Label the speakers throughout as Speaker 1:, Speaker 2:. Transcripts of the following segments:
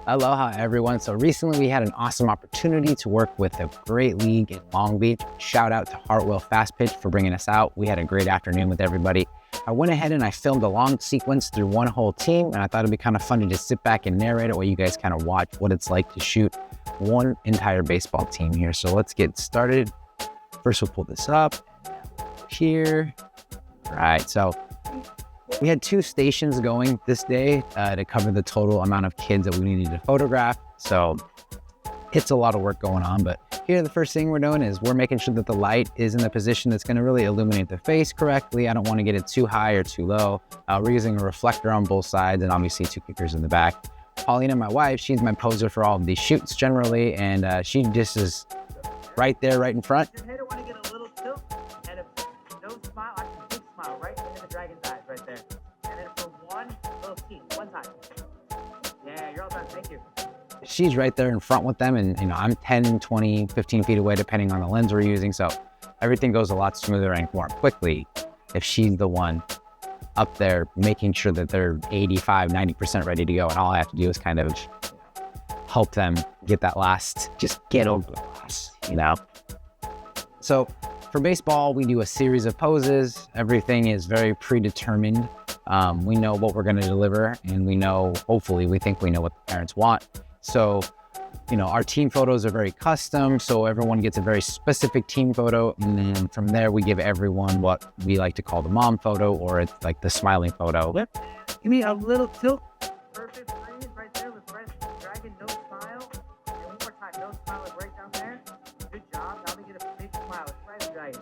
Speaker 1: Aloha, everyone. So recently we had an awesome opportunity to work with a great league in Long Beach. Shout out to Heartwell Fastpitch for bringing us out. We had a great afternoon with everybody. I went ahead and I filmed a long sequence through one whole team, and I thought it'd be kind of funny to sit back and narrate it while you guys kind of watch what it's like to shoot one entire baseball team here. So let's get started. First, we'll pull this up here. Right, so we had 2 stations going this day to cover the total amount of kids that we needed to photograph. So it's a lot of work going on, but here the first thing we're doing is we're making sure that the light is in the position that's gonna really illuminate the face correctly. I don't wanna get it too high or too low. We're using a reflector on both sides and obviously 2 kickers in the back. Paulina, my wife, she's my poser for all of these shoots generally, and she just is right there, right in front.
Speaker 2: Your head want to get a little tilt and a no smile, like a big smile right into the dragon's eyes right there. And then for one little teeth, one time. Yeah, you're all done. Thank you.
Speaker 1: She's right there in front with them, and I'm 10, 20, 15 feet away depending on the lens we're using, so everything goes a lot smoother and more quickly if she's the one up there making sure that they're 85, 90% ready to go, and all I have to do is kind of help them get that last, just get over the last, So for baseball, we do a series of poses. Everything is very predetermined. We know what we're gonna deliver, and we know, hopefully, we think we know what the parents want. So, our team photos are very custom, so everyone gets a very specific team photo, and then from there, we give everyone what we like to call the mom photo, or it's like the smiling photo.
Speaker 2: Give me a little tilt. Perfect freeze right there with red dragon, no smile. And one more time, no smile, like right down there. Good job. Now we get a big smile. It's red dragon.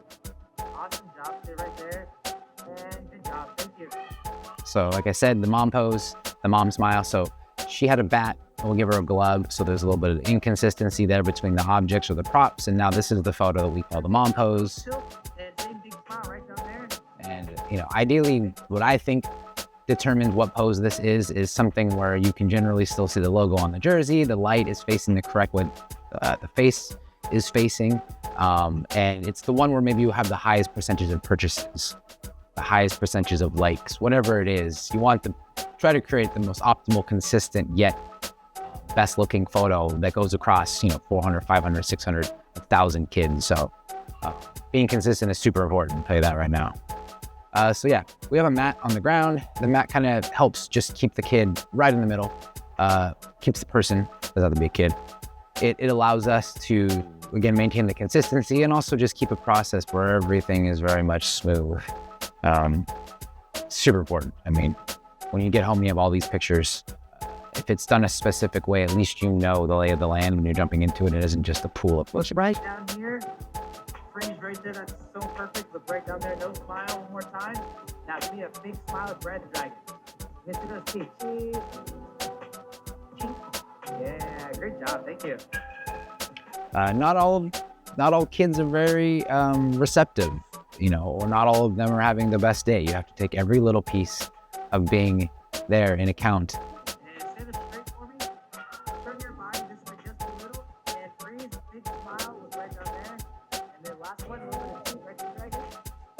Speaker 2: Awesome job, stay right there. And good job. Thank you.
Speaker 1: So like I said, the mom pose, the mom smile. So she had a bat, and we'll give her a glove. So there's a little bit of inconsistency there between the objects or the props. And now this is the photo that we call the mom pose.
Speaker 2: And same big smile right down there.
Speaker 1: And, ideally, what I think determines what pose this is something where you can generally still see the logo on the jersey. The light is facing the correct way the face is facing. And it's the one where maybe you have the highest percentage of purchases, the highest percentage of likes, whatever it is. You want to try to create the most optimal, consistent, yet best looking photo that goes across, 400, 500, 600, 1,000 kids. So being consistent is super important, I'll tell you that right now. So yeah, we have a mat on the ground. The mat kind of helps just keep the kid right in the middle, keeps the person, doesn't have to be a kid. It allows us to, again, maintain the consistency and also just keep a process where everything is very much smooth. Super important. I mean, when you get home and you have all these pictures, if it's done a specific way, at least you know the lay of the land when you're jumping into it. It isn't just a pool of bullshit, right?
Speaker 2: Down here, freeze right there, that's so perfect. Look right down there, no smile, one more time. Now give me a big smile of red dragon. Get to those teeth. Yeah, great job, thank you.
Speaker 1: Not all kids are very receptive, or not all of them are having the best day. You have to take every little piece of being there in account.
Speaker 2: And stand up straight for me. Turn your body this way just a little. And freeze, big smile, look right down there. And then last one, right to dragon.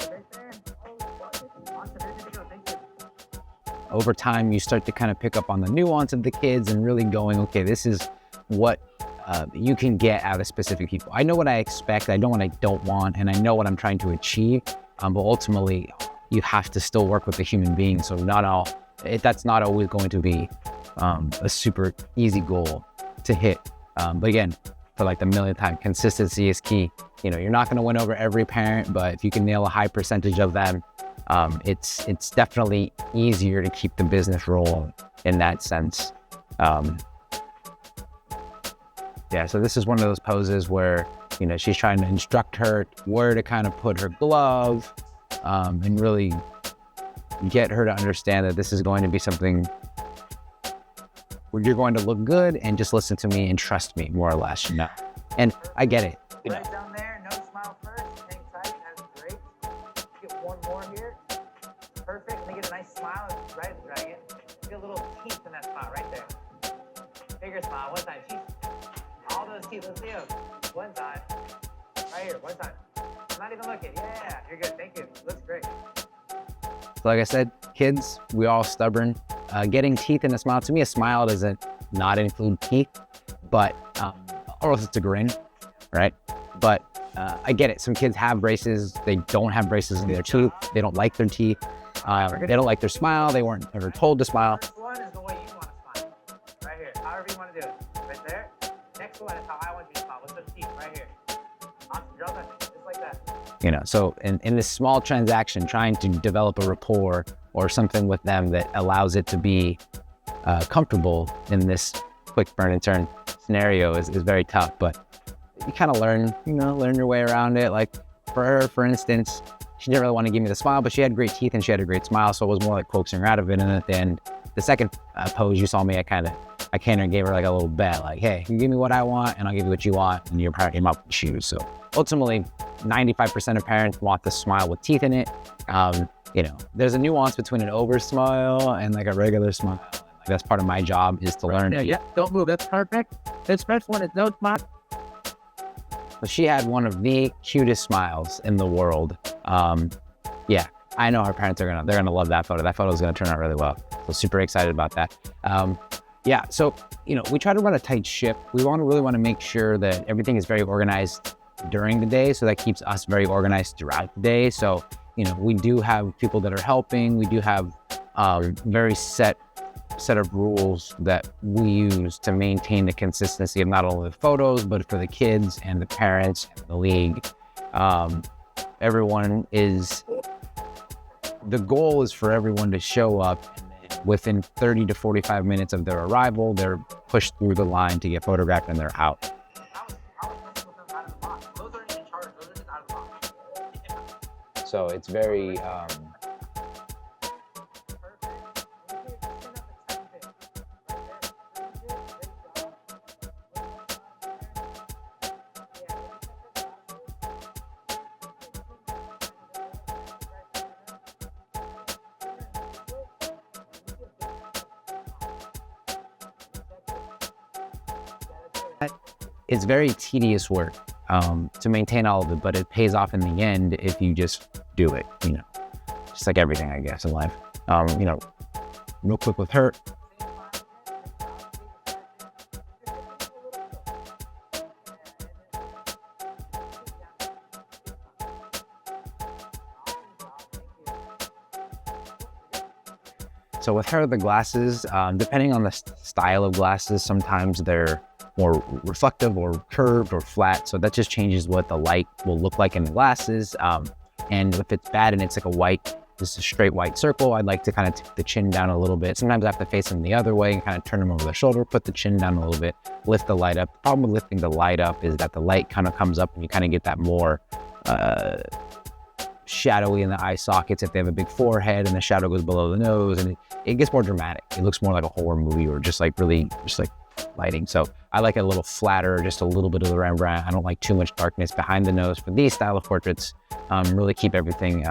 Speaker 2: Right there. Awesome, ready to go, thank you.
Speaker 1: Over time, you start to kind of pick up on the nuance of the kids and really going, okay, this is what you can get out of specific people. I know what I expect, I know what I don't want, and I know what I'm trying to achieve, but ultimately, you have to still work with the human being. So that's not always going to be a super easy goal to hit. But again, for like the millionth time, consistency is key. You're not going to win over every parent, but if you can nail a high percentage of them, it's definitely easier to keep the business rolling in that sense. Yeah, so this is one of those poses where, she's trying to instruct her where to kind of put her glove, and really get her to understand that this is going to be something where you're going to look good and just listen to me and trust me, more or less, And I get it.
Speaker 2: Right down there, no smile first, hang tight, that's great. Get one more here. Perfect, let me get a nice smile, right, dragon. Get a little teeth in that spot right there. Bigger smile, one time, teeth. All those teeth, let's see them. One time. Right here, one time. I'm not even looking, yeah, you're good, thank you. Looks great.
Speaker 1: So like I said, kids, we all stubborn. Getting teeth in a smile, to me, a smile doesn't not include teeth, but or else it's a grin, right? But I get it. Some kids have braces. They don't have braces in their teeth. They don't like their teeth. They don't like their smile. They weren't ever told to smile.
Speaker 2: First one is the way you want to smile. Right here. However you want to do it. Right there. Next one is how I want you to smile. With the teeth. Right here. Awesome. Draw that. Just like that.
Speaker 1: So in this small transaction, trying to develop a rapport or something with them that allows it to be comfortable in this quick burn and turn scenario is very tough, but you kind of learn your way around it. Like for her, for instance, she didn't really want to give me the smile, but she had great teeth and she had a great smile, so it was more like coaxing her out of it. And at the end, the second pose you saw me, I came in and gave her like a little bet, like, hey, you give me what I want and I'll give you what you want, and you're packing up with shoes. So ultimately, 95% of parents want the smile with teeth in it. There's a nuance between an over smile and like a regular smile. Like, that's part of my job is to learn.
Speaker 3: Yeah, don't move. That's perfect. Especially when it's no smile.
Speaker 1: But she had one of the cutest smiles in the world. I know her parents they're gonna love that photo. That photo is gonna turn out really well. So super excited about that. So we try to run a tight ship. We really want to make sure that everything is very organized during the day, so that keeps us very organized throughout the day. So we do have people that are helping. We do have very set of rules that we use to maintain the consistency of not only the photos, but for the kids and the parents and the league. The goal is for everyone to show up, and then within 30 to 45 minutes of their arrival, they're pushed through the line to get photographed and they're out. So it's very, it's very tedious work to maintain all of it, but it pays off in the end if you just do it, just like everything, I guess, in life. Real quick with her. So with her, the glasses, depending on the style of glasses, sometimes they're more reflective or curved or flat. So that just changes what the light will look like in the glasses. And if it's bad and it's like just a straight white circle, I'd like to kind of tip the chin down a little bit. Sometimes I have to face them the other way and kind of turn them over the shoulder, put the chin down a little bit, lift the light up. The problem with lifting the light up is that the light kind of comes up and you kind of get that more shadowy in the eye sockets if they have a big forehead and the shadow goes below the nose, and it gets more dramatic. It looks more like a horror movie or just like lighting. So I like it a little flatter, just a little bit of the Rembrandt. I don't like too much darkness behind the nose for these style of portraits. Really keep everything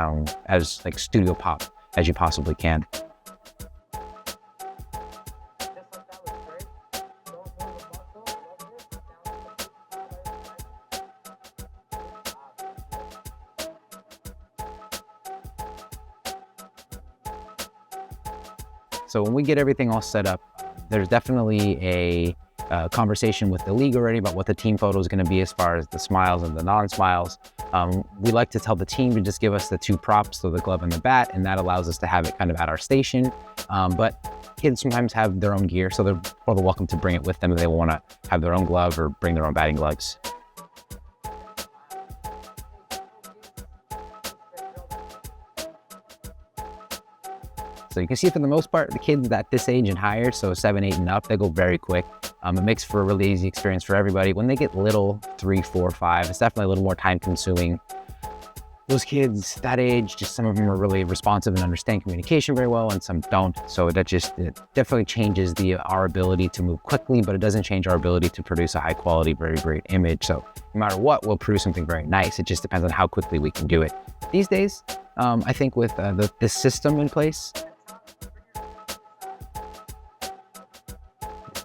Speaker 1: as like studio pop as you possibly can. So when we get everything all set up, there's definitely a conversation with the league already about what the team photo is going to be as far as the smiles and the non-smiles. We like to tell the team to just give us the two props, so the glove and the bat, and that allows us to have it kind of at our station. But kids sometimes have their own gear, so they're more than welcome to bring it with them if they want to have their own glove or bring their own batting gloves. So you can see for the most part, the kids at this age and higher, so 7, 8 and up, they go very quick. It makes for a really easy experience for everybody. When they get little, 3, 4, 5, it's definitely a little more time consuming. Those kids that age, just some of them are really responsive and understand communication very well, and some don't. So it definitely changes our ability to move quickly, but it doesn't change our ability to produce a high quality, very great image. So no matter what, we'll produce something very nice. It just depends on how quickly we can do it. These days, I think with this system in place,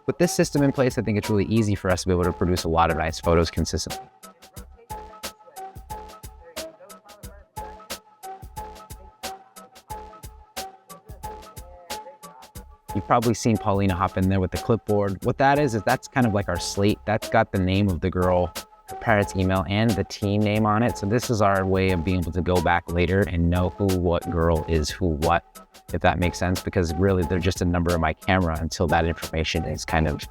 Speaker 1: I think it's really easy for us to be able to produce a lot of nice photos consistently. You you've probably seen Paulina hop in there with the clipboard. What that is that's kind of like our slate. That's got the name of the girl, her parents' email, and the team name on it. So this is our way of being able to go back later and know who what girl is who what, if that makes sense, because really they're just a number on my camera until that information is kind of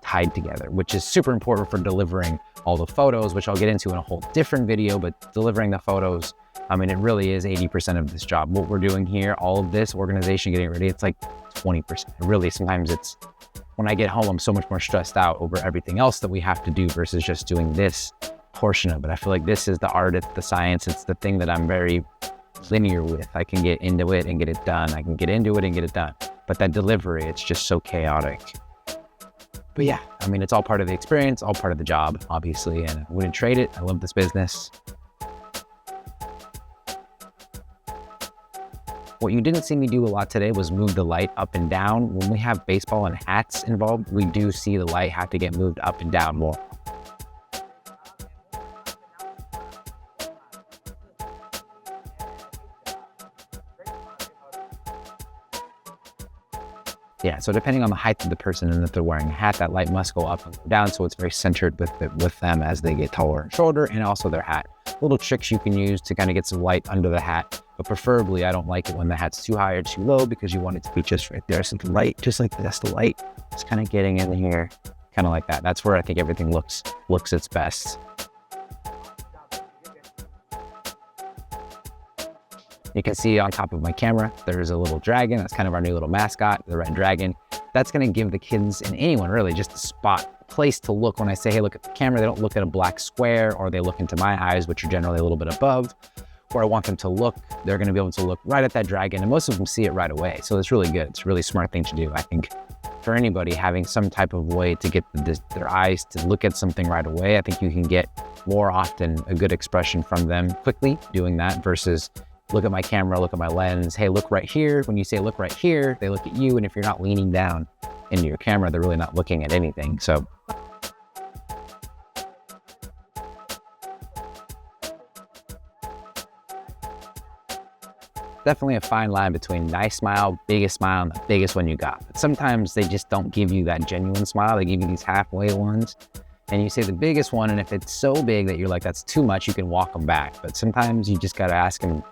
Speaker 1: tied together, which is super important for delivering all the photos, which I'll get into in a whole different video. But delivering the photos, I mean, it really is 80% of this job. What we're doing here, all of this organization, getting ready, it's like 20%. Really, sometimes it's, when I get home, I'm so much more stressed out over everything else that we have to do versus just doing this portion of it. I feel like this is the art, it's the science, it's the thing that I'm very linear with. I can get into it and get it done. I can get into it and get it done. But that delivery, it's just so chaotic. But yeah, I mean, it's all part of the experience, all part of the job, obviously, and I wouldn't trade it. I love this business. What you didn't see me do a lot today was move the light up and down. When we have baseball and hats involved, we do see the light have to get moved up and down more. Yeah, so depending on the height of the person and if they're wearing a hat, that light must go up and go down, so it's very centered with them as they get taller and shorter, and also their hat. Little tricks you can use to kind of get some light under the hat, but preferably I don't like it when the hat's too high or too low because you want it to be just right there. So the light, just like that's the light, it's kind of getting in here, kind of like that. That's where I think everything looks its best. You can see on top of my camera, there's a little dragon. That's kind of our new little mascot, the red dragon. That's gonna give the kids and anyone really just a spot, place to look. When I say, hey, look at the camera, they don't look at a black square or they look into my eyes, which are generally a little bit above. Where I want them to look, they're gonna be able to look right at that dragon, and most of them see it right away. So it's really good. It's a really smart thing to do. I think for anybody having some type of way to get their eyes to look at something right away, I think you can get more often a good expression from them quickly doing that versus look at my camera, look at my lens. Hey, look right here. When you say look right here, they look at you. And if you're not leaning down into your camera, they're really not looking at anything. So definitely a fine line between nice smile, biggest smile, and the biggest one you got. But sometimes they just don't give you that genuine smile. They give you these halfway ones. And you say the biggest one, and if it's so big that you're like, that's too much, you can walk them back. But sometimes you just got to ask them,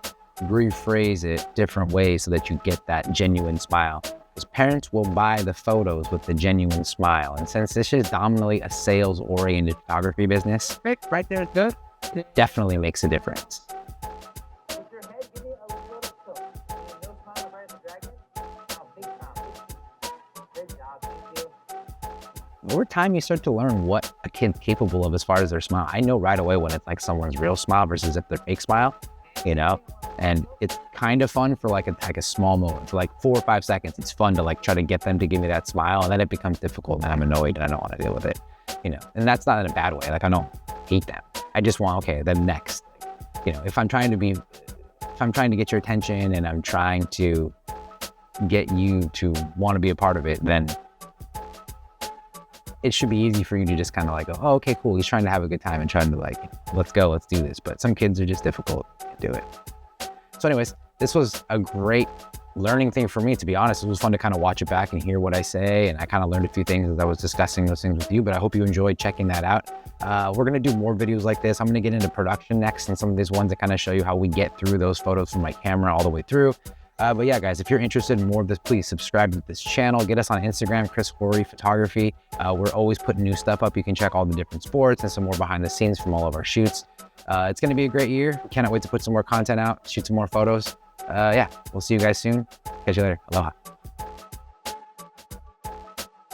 Speaker 1: rephrase it different ways so that you get that genuine smile. Because parents will buy the photos with the genuine smile. And since this is dominantly a sales-oriented photography business,
Speaker 3: Right there is good.
Speaker 1: definitely makes a difference.
Speaker 2: With your head, give me a little tilt. No smile right at the dragon. Now, big smile. Great job, thank you.
Speaker 1: Over time, you start to learn what a kid's capable of as far as their smile. I know right away when it's like someone's real smile versus if they're fake smile, you know? And it's kind of fun for like a small moment, for like 4 or 5 seconds. It's fun to like try to get them to give me that smile, and then it becomes difficult and I'm annoyed and I don't want to deal with it, you know? And that's not in a bad way. Like I don't hate them. I just want, okay, then next, you know, if I'm trying to get your attention and I'm trying to get you to want to be a part of it, then it should be easy for you to just kind of like go, oh, okay, cool. He's trying to have a good time and trying to like, let's go, let's do this. But some kids are just difficult to do it. So anyways, this was a great learning thing for me, to be honest. It was fun to kind of watch it back and hear what I say. And I kind of learned a few things as I was discussing those things with you, but I hope you enjoyed checking that out. We're going to do more videos like this. I'm going to get into production next and some of these ones that kind of show you how we get through those photos from my camera all the way through. But yeah, guys, if you're interested in more of this, please subscribe to this channel. Get us on Instagram, Chris Horry Photography. We're always putting new stuff up. You can check all the different sports and some more behind the scenes from all of our shoots. It's going to be a great year. Cannot wait to put some more content out, shoot some more photos. Yeah, we'll see you guys soon. Catch you later. Aloha.